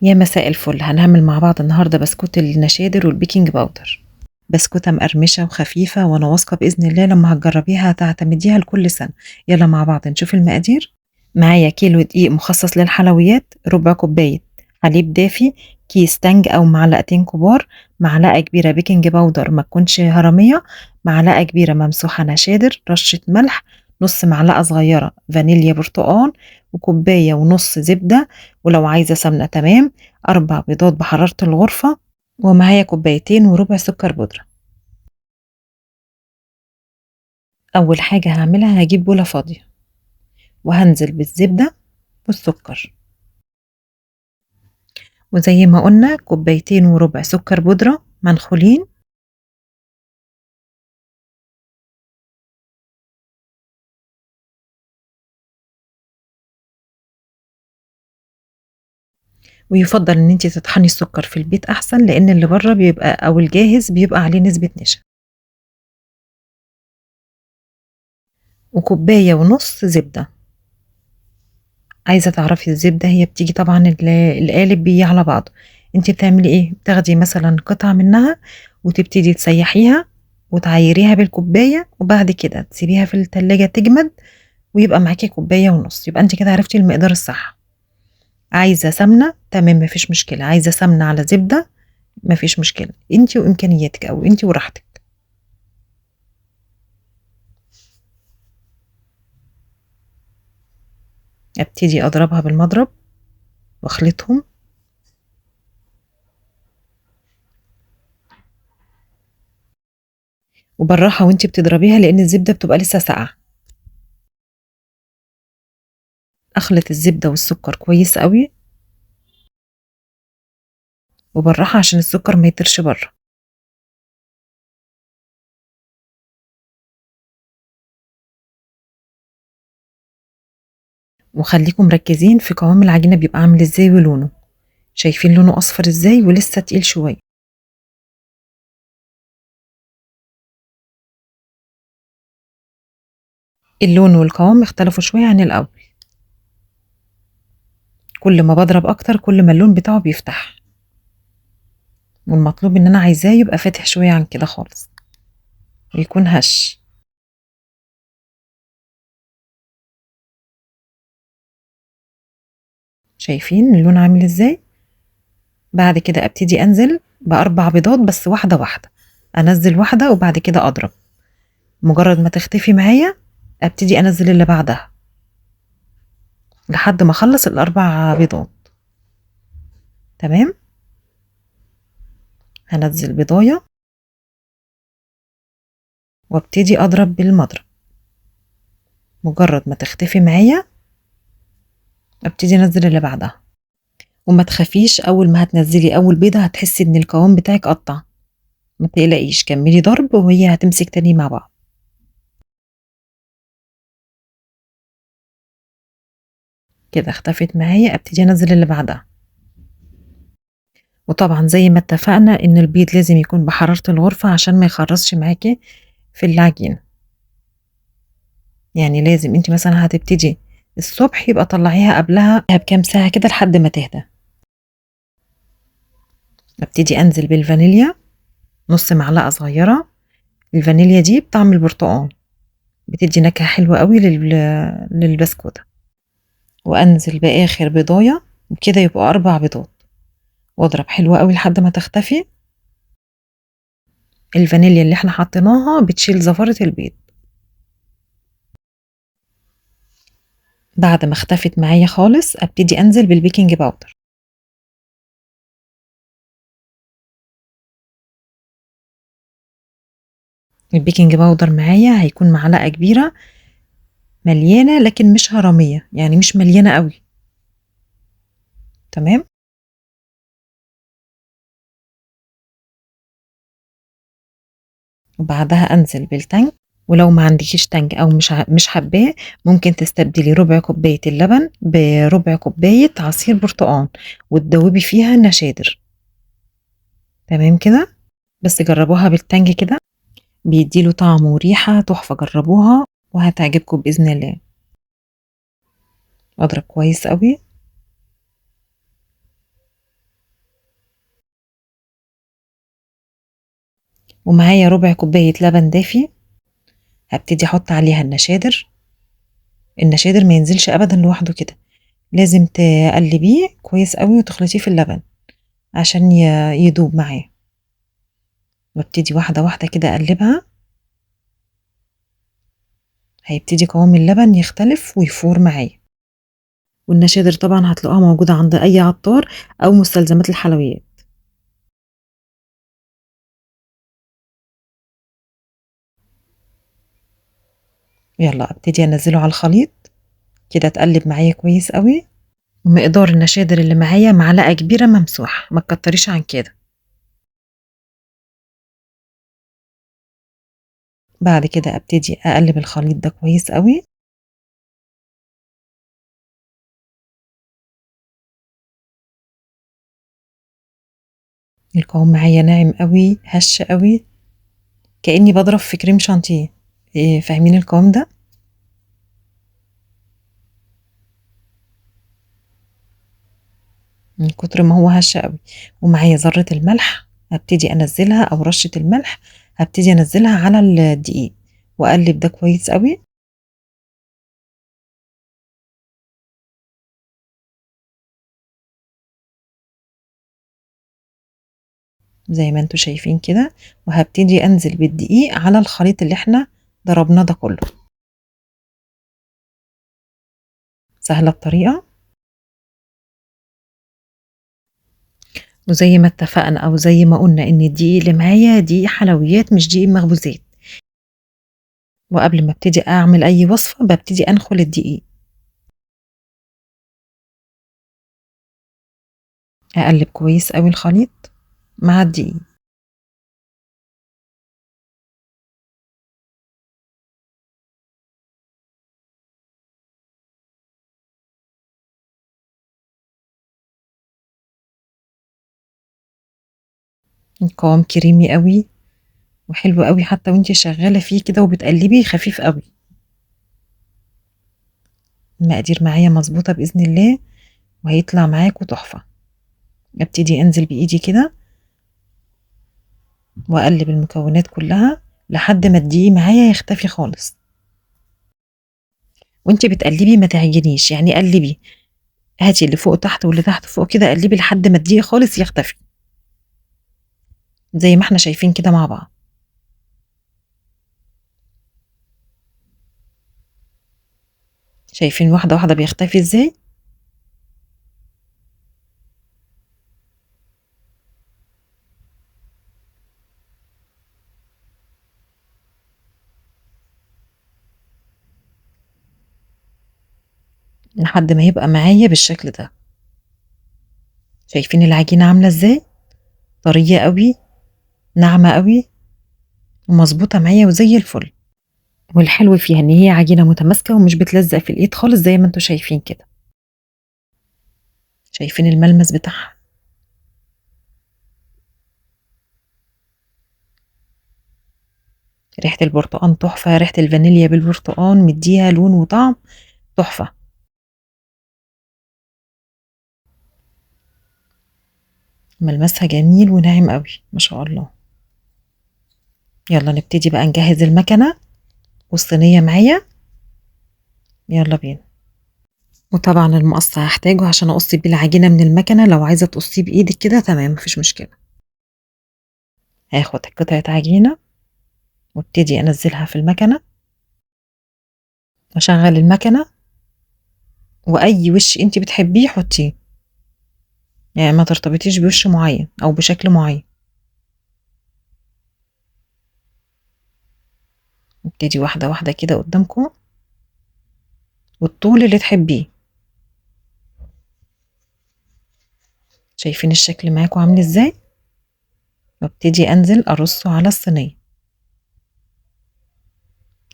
يا مساء الفل، هنعمل مع بعض النهارده بسكوت النشادر والبيكنج باودر. بسكوتة مقرمشة وخفيفة وأنا واثقة بإذن الله لما هتجربيها هتعتمديها لكل سنة. يلا مع بعض نشوف المقادير. معايا كيلو دقيق مخصص للحلويات، ربع كوباية حليب دافي، كيس تانج أو معلقتين كبار، معلقة كبيرة بيكنج باودر ما تكونش هرمية، معلقة كبيرة ممسوحة نشادر، رشة ملح، نص معلقة صغيرة فانيليا برتقال، وكوباية ونص زبدة، ولو عايزة سمنة تمام، 4 بيضات بحرارة الغرفة، ومعايا كوبايتين وربع سكر بودرة. أول حاجة هاعملها هاجيب بولة فاضية وهنزل بالزبدة والسكر، وزي ما قلنا كوبايتين وربع سكر بودرة منخولين، ويفضل ان انتي تطحني السكر في البيت احسن لان اللي بره بيبقى او الجاهز بيبقى عليه نسبة نشا. وكوباية ونص زبدة. عايزة تعرفي الزبدة هي بتيجي طبعا القالب بيجي على بعضه. انتي بتعملي ايه؟ بتاخدي مثلا قطعة منها وتبتدي تسيحيها وتعايريها بالكوباية وبعد كده تسيبيها في التلاجة تجمد ويبقى معاكي كوباية ونص، يبقى انت كده عرفتي المقدار الصح. عايزة سمنة تمام مفيش مشكلة، عايزة سمنة على زبدة مفيش مشكلة، انت وامكانياتك او انت وراحتك. ابتدي اضربها بالمضرب واخلطهم، وبالراحة وانت بتضربيها لان الزبدة بتبقى لسه ساقعة. اخلط الزبدة والسكر كويس قوي وبالراحة عشان السكر ما يطيرش بره. وخليكم مركزين في قوام العجينة بيبقى عامل ازاي ولونه، شايفين لونه اصفر ازاي ولسه تقيل شوية. اللون والقوام اختلفوا شوية عن الاول، كل ما بضرب اكتر كل ما اللون بتاعه بيفتح، والمطلوب ان انا عايزاه يبقى فاتح شوية عن كده خالص ويكون هش. شايفين اللون عامل ازاي؟ بعد كده ابتدي انزل باربع بيضات بس واحدة واحدة، انزل واحدة وبعد كده اضرب، مجرد ما تختفي معايا ابتدي انزل اللي بعدها لحد ما اخلص الاربع بيضات. تمام، هنزل بيضاية وابتدي اضرب بالمضرب، مجرد ما تختفي معايا ابتدي انزل اللي بعدها. وما تخافيش اول ما هتنزلي اول بيضة هتحسي ان القوام بتاعك قطع، ما تقلقيش كملي ضرب وهي هتمسك تاني مع بعض. كده اختفت معايا ابتدي انزل اللي بعدها. وطبعا زي ما اتفقنا ان البيض لازم يكون بحرارة الغرفة عشان ما يخرصش معاكي في العجين، يعني لازم انت مثلا هتبتدي الصبح يبقى طلعيها قبلها بكام ساعة كده لحد ما تهدى. ابتدي انزل بالفانيليا نص معلقة صغيرة، الفانيليا دي بطعم البرتقال بتدي نكهة حلوة قوي للبسكوتة. وانزل باخر بيضاية وكده يبقوا 4 بيضات، واضرب حلوة قوي لحد ما تختفي. الفانيليا اللي احنا حطيناها بتشيل زفارة البيض. بعد ما اختفت معايا خالص ابتدي انزل بالبيكنج باودر. البيكنج باودر معايا هيكون معلقة كبيرة مليانة لكن مش هرمية، يعني مش مليانة قوي. تمام، وبعدها انزل بالتانك، ولو ما عندكيش تانك او مش حباه ممكن تستبدلي ربع كوباية اللبن بربع كوباية عصير برتقال وتدوبي فيها النشادر. تمام كده، بس جربوها بالتانج كده بيديله طعم وريحة تحفة، جربوها وهتعجبكم بإذن الله. اضرب كويس قوي ومعايا ربع كوباية لبن دافي. هبتدي احط عليها النشادر. النشادر ما ينزلش ابدا لوحده كده، لازم تقلبيه كويس قوي وتخلطيه في اللبن عشان يدوب معاه. وابتدي واحدة واحدة كده اقلبها، هيبتدي قوام اللبن يختلف ويفور معايا. والنشادر طبعا هتلاقوها موجودة عند اي عطار او مستلزمات الحلويات. يلا ابتدي انزله على الخليط كده، تقلب معايا كويس قوي. ومقدار النشادر اللي معايا معلقة كبيرة ممسوحة، ما تكتريش عن كده. بعد كده ابتدي اقلب الخليط ده كويس قوي. القوام معايا ناعم قوي، هش قوي، كأني بضرب في كريم شانتيه. إيه، فاهمين القوام ده؟ من كتر ما هو هش قوي. ومعايا ذرة الملح، هبتدي انزلها، او رشة الملح هبتدي انزلها على الدقيق واقلب ده كويس قوي. زي ما انتوا شايفين كده. وهبتدي انزل بالدقيق على الخليط اللي احنا ضربناه ده كله. سهلة الطريقة. وزي ما اتفقنا او زي ما قلنا ان الدقيق اللي معايا دقيق حلويات مش دقيق مخبوزات. وقبل ما ابتدي اعمل اي وصفة ببتدي انخل الدقيق. اقلب كويس قوي الخليط مع الدقيق. القوام كريمي قوي وحلو قوي، حتى وانتي شغالة فيه كده وبتقلبي خفيف قوي. المقادير معايا مظبوطة بإذن الله، وهيطلع معاكوا تحفة. ابتدي انزل بإيدي كده واقلب المكونات كلها لحد ما الدقيق معايا يختفي خالص. وانتي بتقلبي ما تعجنيش، يعني قلبي، هاتي اللي فوق تحت واللي تحت فوق كده، قلبي لحد ما الدقيق خالص يختفي، زي ما احنا شايفين كده مع بعض. شايفين واحدة واحدة بيختفي ازاي. لحد ما يبقى معايا بالشكل ده. شايفين العجينة عاملة ازاي، طرية قوي، ناعمة قوي، ومظبوطة معايا وزي الفل. والحلو فيها ان هي عجينة متماسكة ومش بتلزق في الايد خالص زي ما انتوا شايفين كده. شايفين الملمس بتاعها. ريحة البرتقال تحفة، ريحة الفانيليا بالبرتقال مديها لون وطعم تحفة. ملمسها جميل وناعم قوي ما شاء الله. يلا نبتدي بقى نجهز المكنة والصينية معايا. يلا بينا. وطبعا المقص هحتاجه عشان اقص بيه العجينة من المكنة، لو عايزة تقصيه بايدك كده تمام مفيش مشكلة. هاخد قطعة عجينة وابتدي انزلها في المكنة واشغل المكنة، واي وش انت بتحبيه حطيه، يعني ما ترتبطيش بوش معين او بشكل معين. ابتدي واحدة واحدة كده قدامكم، والطول اللي تحبيه. شايفين الشكل معاكم عامل ازاي. وابتدي انزل ارصه على الصينية.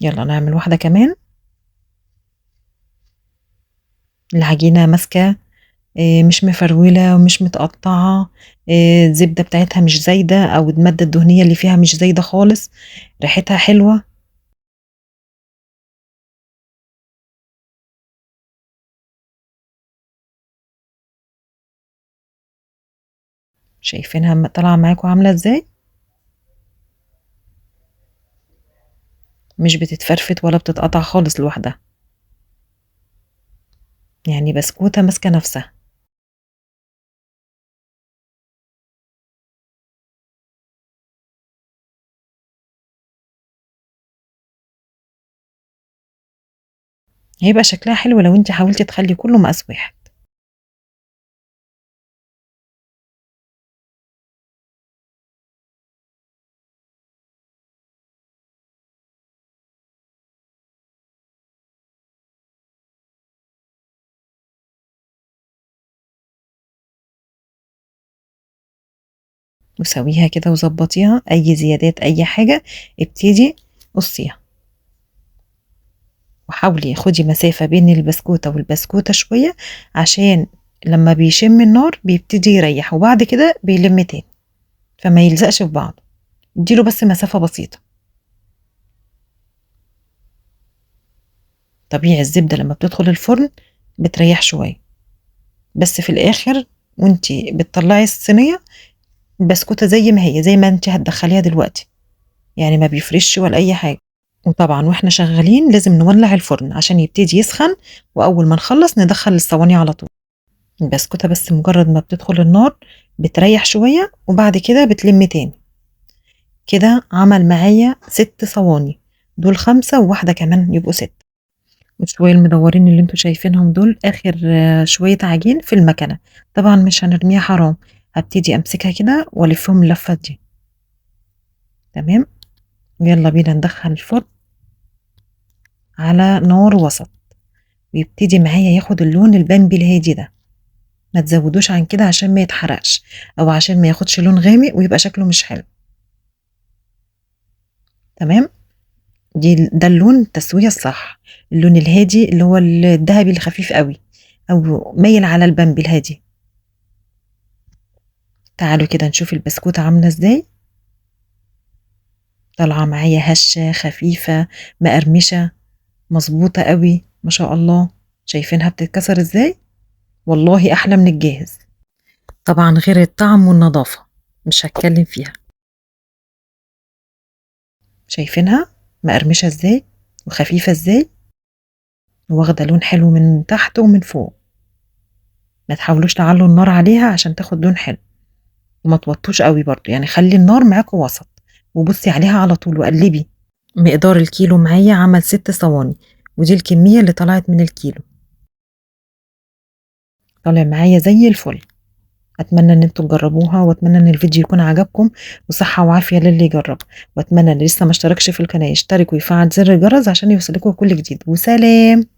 يلا نعمل واحدة كمان. العجينة ماسكة، مش مفرولة ومش متقطعة، الزبدة بتاعتها مش زايدة أو المادة الدهنية اللي فيها مش زايدة خالص، ريحتها حلوة. شايفينها طالعة معاكم عاملة ازاي. مش بتتفرفت ولا بتتقطع خالص لوحدها، يعني بسكوتة ماسكة نفسها. هيبقى شكلها حلو لو أنتِ حاولتِ تخلّي كلّه مقاس واحد. وسويها كده وضبّطيها، أي زيادات أي حاجة ابتدي قصّيها، وحاولي خدي مسافة بين البسكوتة والبسكوتة شوية، عشان لمّا بيشم النار بيبتدي يريّح، وبعد كده بيلم تاني، فما يلزقش في بعضه، ادّي له بس مسافة بسيطة. طبيعي الزبدة لمّا بتدخل الفرن بتريّح شوية، بس في الآخر وأنتِ بتطلّعي الصينية البسكوتة زي ما هي، زي ما أنتِ هتدخّليها دلوقتي، يعني ما بيفرشش ولا أي حاجة. وطبعًا وإحنا شغالين لازم نولّع الفرن عشان يبتدي يسخن، وأول ما نخلّص ندخّل الصواني على طول. البسكوتة بس مجرد ما بتدخل النار بتريّح شوية وبعد كده بتلِم تاني. كده عمل معايا 6 صواني، دول 5 وواحدة كمان يبقوا 6. والشوية المدوّرين اللي أنتم شايفينهم دول آخر شوية عجين في المكنة، طبعًا مش هنرميها حرام، هابتدي أمسكها كده وألفّهم اللفة دي، تمام؟ ويالّا بينا ندخّل الفرن على نار وسط، ويبتدي معايا ياخد اللون البامبي الهادي ده، ما تزوّدوش عن كده عشان ما يتحرقش، أو عشان ما ياخدش لون غامق ويبقى شكله مش حلو، تمام؟ ده اللون التسوية الصح، اللون الهادي اللي هو الدهبي الخفيف أوي، أو مايل على البامبي الهادي. تعالوا كده نشوف البسكوتة عاملة إزاي، طالعة معايا هشة، خفيفة، مقرمشة، مضبوطة أوي، ما شاء الله، شايفينها بتتكسر إزاي؟ والله أحلى من الجاهز، طبعًا غير الطعم والنضافة، مش هاتكلم فيها، شايفينها مقرمشة إزاي وخفيفة إزاي، وواخدة لون حلو من تحت ومن فوق، ما تحاولوش تعلّوا النار عليها عشان تاخد لون حلو، وما توطّوش أوي برضه، يعني خلّي النار معاكم وسط، وبُصّي عليها على طول وقلّبي. مقدار الكيلو معايا عمل 6 صواني، ودي الكمية اللي طلعت من الكيلو، طالع معايا زي الفل. أتمنى إن أنتم تجربوها، وأتمنى إن الفيديو يكون عجبكم، وصحة وعافية للي يجرب، وأتمنى اللي لسه ما اشتركش في القناة يشترك ويفعل زر الجرس عشان يوصلكوا كل جديد، وسلام.